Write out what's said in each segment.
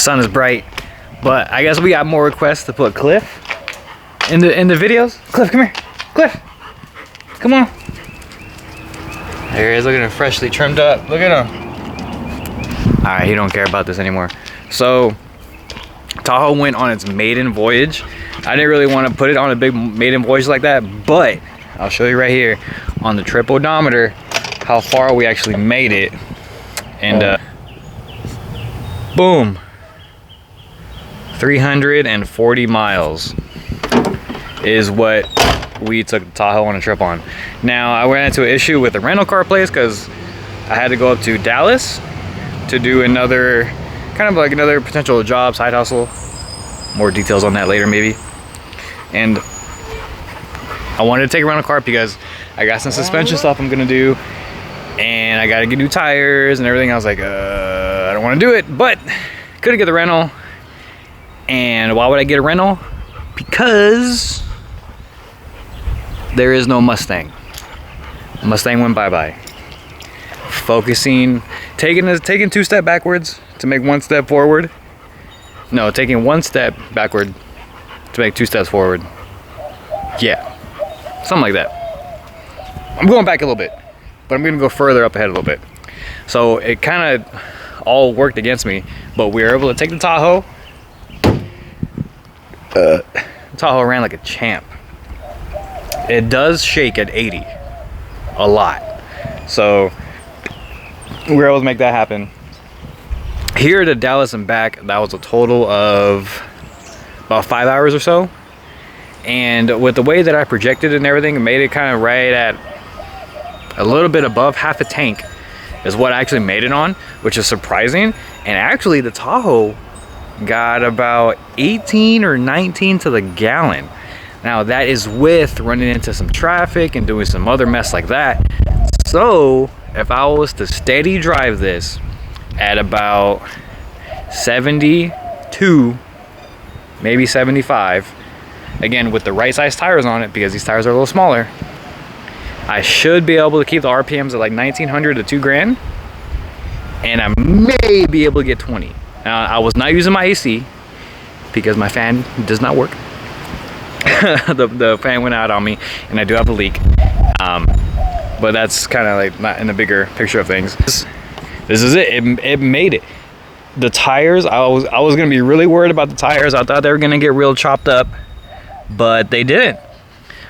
sun is bright, but I guess we got more requests to put Cliff in the videos. Cliff, come here. Cliff, come on. There he is, looking freshly trimmed up. Look at him. All right, he don't care about this anymore. So Tahoe went on its maiden voyage. I didn't really want to put it on a big maiden voyage like that, but I'll show you right here on the trip odometer how far we actually made it. And boom, 340 miles is what we took Tahoe on a trip on. Now I ran into an issue with the rental car place because I had to go up to Dallas to do another kind of like another potential job, side hustle. More details on that later maybe. And I wanted to take a rental car because I got some suspension stuff I'm gonna do, and I gotta get new tires and everything. I was like, I don't want to do it, but couldn't get the rental. And why would I get a rental? Because there is no Mustang. Mustang went bye-bye. Focusing, taking 2 steps backwards to make 1 step forward. No, taking 1 step backward to make 2 steps forward. Yeah, something like that. I'm going back a little bit, but I'm gonna go further up ahead a little bit. So it kind of all worked against me, but we were able to take the Tahoe. Tahoe ran like a champ. It does shake at 80 a lot, so we were able to make that happen. Here to Dallas and back, that was a total of about 5 hours or so. And with the way that I projected and everything, it made it kind of right at a little bit above half a tank is what I actually made it on, which is surprising. And actually the Tahoe got about 18 or 19 to the gallon. Now that is with running into some traffic and doing some other mess like that. So if I was to steady drive this at about 72, maybe 75, again with the right size tires on it, because these tires are a little smaller, I should be able to keep the RPMs at like 1900 to 2 grand, and I may be able to get 20. Now I was not using my AC because my fan does not work. the fan went out on me, and I do have a leak, but that's kind of like not in the bigger picture of things. This is it. It made it. The tires, I was gonna be really worried about the tires. I thought they were gonna get real chopped up, but they didn't.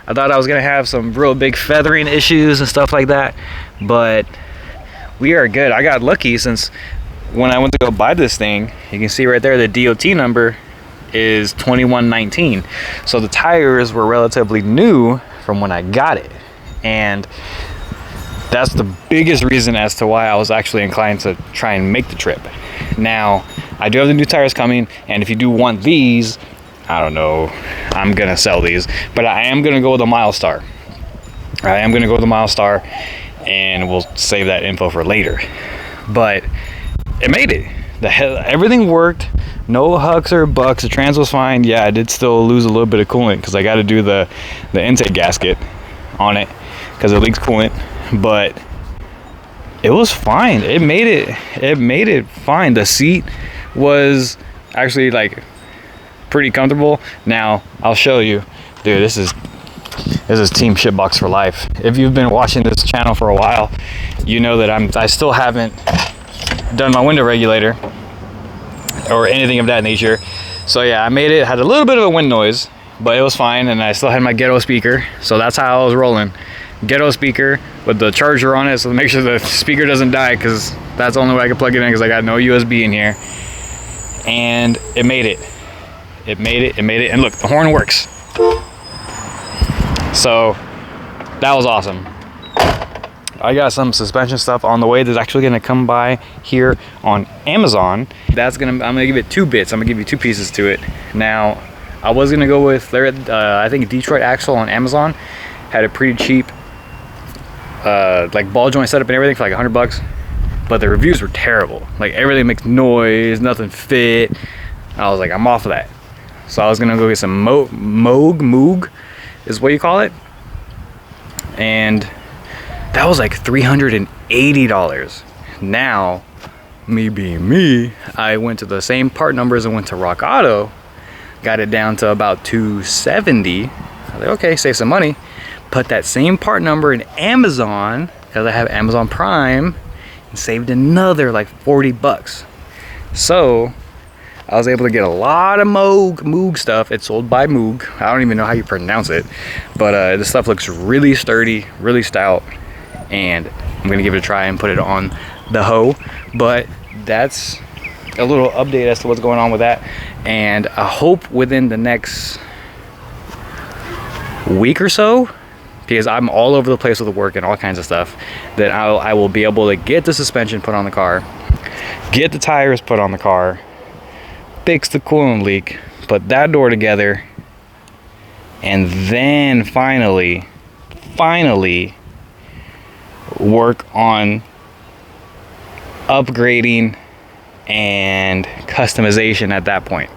I thought I was gonna have some real big feathering issues and stuff like that, but we are good. I got lucky since when I went to go buy this thing, you can see right there the DOT number is 2119. So the tires were relatively new from when I got it, and that's the biggest reason as to why I was actually inclined to try and make the trip. Now I do have the new tires coming, and if you do want these, I don't know, I'm gonna sell these, but I am gonna go with a Milestar. I am gonna go with a Milestar, and we'll save that info for later. But it made it. Everything worked. No hucks or bucks. The trans was fine. Yeah, I did still lose a little bit of coolant because I got to do the intake gasket on it because it leaks coolant. But it was fine. It made it fine. The seat was actually like pretty comfortable. Now I'll show you, dude. This is Team Shitbox for life. If you've been watching this channel for a while, you know that I still haven't done my window regulator or anything of that nature. So yeah, I made it. Had a little bit of a wind noise, but it was fine, and I still had my ghetto speaker, so that's how I was rolling. Ghetto speaker with the charger on it, so make sure the speaker doesn't die, because that's the only way I can plug it in, because I got no USB in here. And it made it. It made it. And look, the horn works. So that was awesome. I got some suspension stuff on the way that's actually gonna come by here on Amazon. I'm gonna give it 2 bits. I'm gonna give you 2 pieces to it. Now, I was gonna go with, I think Detroit Axle on Amazon had a pretty cheap, like ball joint setup and everything for like $100, but the reviews were terrible. Like everything makes noise, nothing fit. I was like, I'm off of that. So I was gonna go get some Moog is what you call it, and that was like $380. Now me being me, I went to the same part numbers and went to Rock Auto, got it down to about 270. I was like, okay, save some money. Put that same part number in Amazon, because I have Amazon Prime, and saved another like 40 bucks. So I was able to get a lot of Moog stuff. It's sold by Moog. I don't even know how you pronounce it, but this stuff looks really sturdy, really stout, and I'm gonna give it a try and put it on the hoe. But that's a little update as to what's going on with that, and I hope within the next week or so, because I'm all over the place with work and all kinds of stuff, that I will be able to get the suspension put on the car, get the tires put on the car, fix the coolant leak, put that door together, and then finally work on upgrading and customization at that point.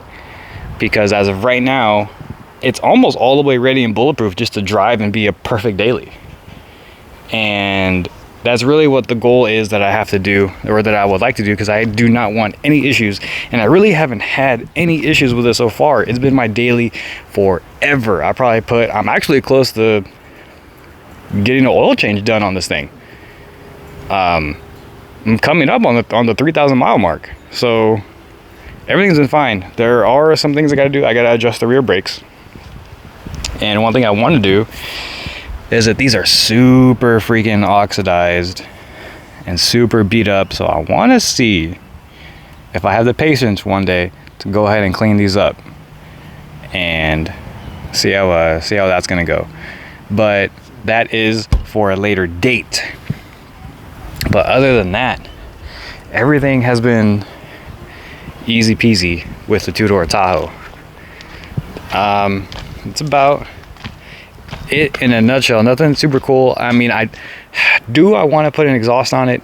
Because as of right now, it's almost all the way ready and bulletproof just to drive and be a perfect daily. And that's really what the goal is that I have to do, or that I would like to do, because I do not want any issues. And I really haven't had any issues with it so far. It's been my daily forever. I'm actually close to getting an oil change done on this thing. I'm coming up on the 3,000 mile mark. So everything's been fine. There are some things I gotta do. I gotta adjust the rear brakes. And one thing I want to do is that these are super freaking oxidized and super beat up. So I want to see if I have the patience one day to go ahead and clean these up and see how that's gonna go. But that is for a later date. But other than that, everything has been easy peasy with the two-door Tahoe. It's about it in a nutshell. Nothing super cool. I mean, I want to put an exhaust on it?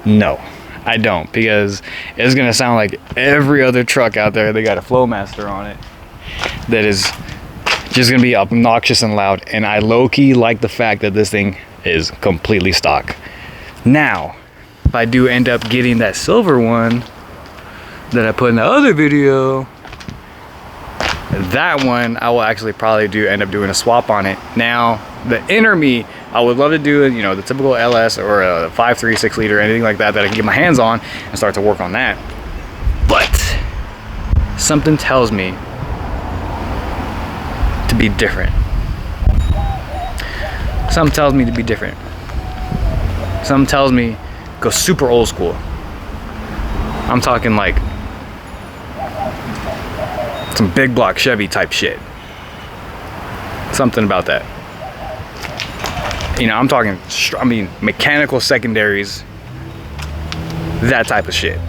No, I don't, because it's gonna sound like every other truck out there. They got a Flowmaster on it that is just gonna be obnoxious and loud, and I low-key like the fact that this thing is completely stock. Now, if I do end up getting that silver one that I put in the other video, that one I will actually probably end up doing a swap on it. Now, the inner me, I would love to do, you know, the typical LS or a 5.3 6 liter, anything like that I can get my hands on and start to work on that. But something tells me to be different. Something tells me to be different. Something tells me go super old school. I'm talking like some big block Chevy type shit. Something about that. You know, I'm talking, mechanical secondaries, that type of shit.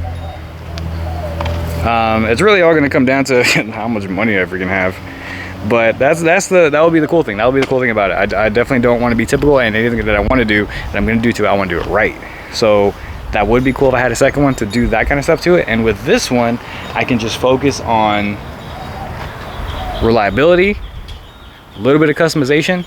It's really all gonna come down to how much money I freaking have. But that will be the cool thing. That will be the cool thing about it. I definitely don't want to be typical, and anything that I want to do, that I'm gonna do to it, I want to do it right. So that would be cool if I had a second one to do that kind of stuff to it. And with this one, I can just focus on reliability, a little bit of customization,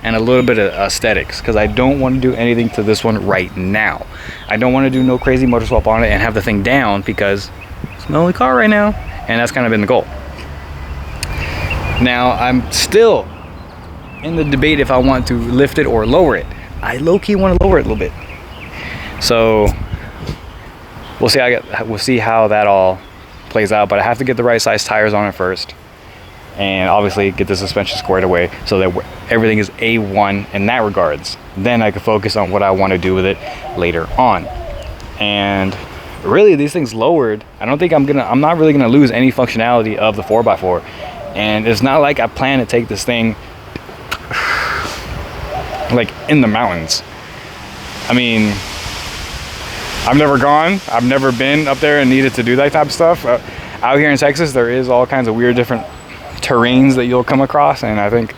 and a little bit of aesthetics, because I don't want to do anything to this one right now. I don't want to do no crazy motor swap on it and have the thing down, because it's my only car right now, and that's kind of been the goal. Now, I'm still in the debate if I want to lift it or lower it. I low-key want to lower it a little bit. So we'll see how that all plays out, but I have to get the right size tires on it first, and obviously get the suspension squared away so that everything is A1 in that regards. Then I can focus on what I want to do with it later on. And really, these things lowered, I'm not really gonna lose any functionality of the 4x4. And it's not like I plan to take this thing like in the mountains. I mean, I've never been up there and needed to do that type of stuff. Out here in Texas, there is all kinds of weird different terrains that you'll come across, and I think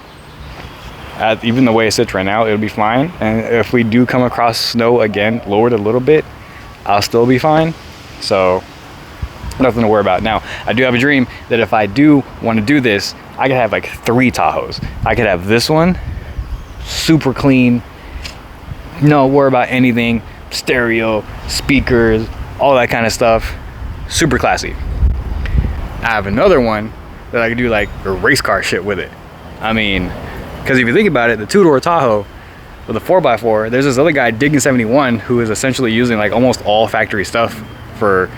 even the way it sits right now, it'll be fine. And if we do come across snow again, lowered a little bit, I'll still be fine. So nothing to worry about. Now, I do have a dream that if I do want to do this, I could have like 3 Tahoes. I could have this one, super clean, no worry about anything, stereo, speakers, all that kind of stuff. Super classy. I have another one that I could do like a race car shit with it. I mean, because if you think about it, the two-door Tahoe with a 4x4, there's this other guy, Digging 71, who is essentially using like almost all factory stuff for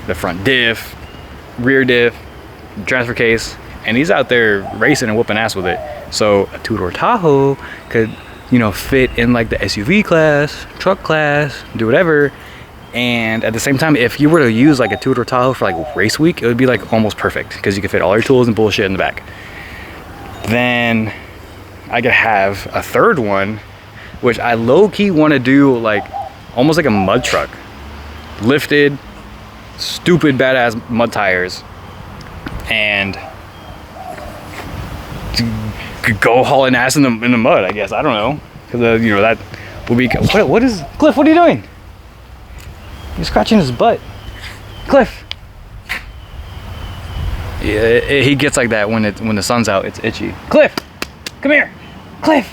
the front diff, rear diff, transfer case, and he's out there racing and whooping ass with it. So a two-door Tahoe could, you know, fit in like the SUV class, truck class, do whatever. And at the same time, if you were to use like a two-door Tahoe for like race week, it would be like almost perfect because you could fit all your tools and bullshit in the back. Then I could have a third one, which I low-key want to do like almost like a mud truck. Lifted, stupid badass mud tires, and go hauling ass in the mud, I guess. I don't know, because you know, that would be. What is Cliff? What are you doing? He's scratching his butt. Cliff. Yeah, he gets like that when the sun's out. It's itchy. Cliff, come here. Cliff.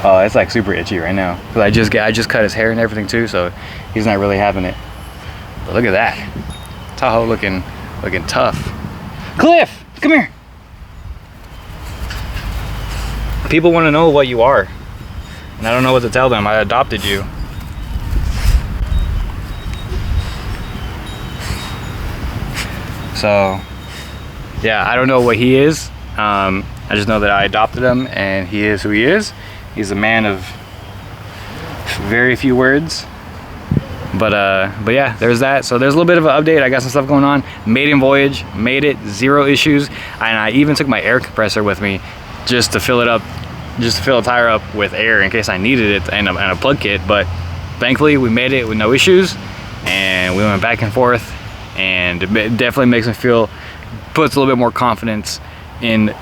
Oh, it's like super itchy right now because I just cut his hair and everything too, so he's not really having it. But look at that, Tahoe looking tough. Cliff, come here. People want to know what you are, and I don't know what to tell them. I adopted you. So, yeah, I don't know what he is. I just know that I adopted him, and he is who he is. He's a man of very few words. But yeah, there's that. So there's a little bit of an update. I got some stuff going on. Maiden voyage, made it, 0 issues, and I even took my air compressor with me just to fill it up, just to fill the tire up with air in case I needed it, and a plug kit. But thankfully, we made it with no issues, and we went back and forth. And it definitely makes me feel, puts a little bit more confidence in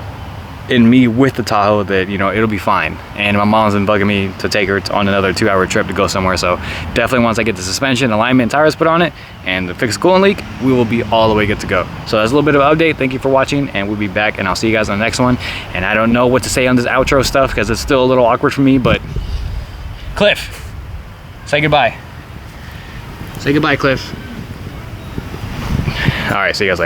me with the Tahoe that, you know, it'll be fine. And my mom's been bugging me to take her on another 2-hour trip to go somewhere. So definitely once I get the suspension, alignment, tires put on it, and the fixed coolant leak, we will be all the way good to go. So that's a little bit of an update. Thank you for watching, and we'll be back, and I'll see you guys on the next one. And I don't know what to say on this outro stuff because it's still a little awkward for me, but Cliff, say goodbye. Say goodbye, Cliff. All right, see you guys later.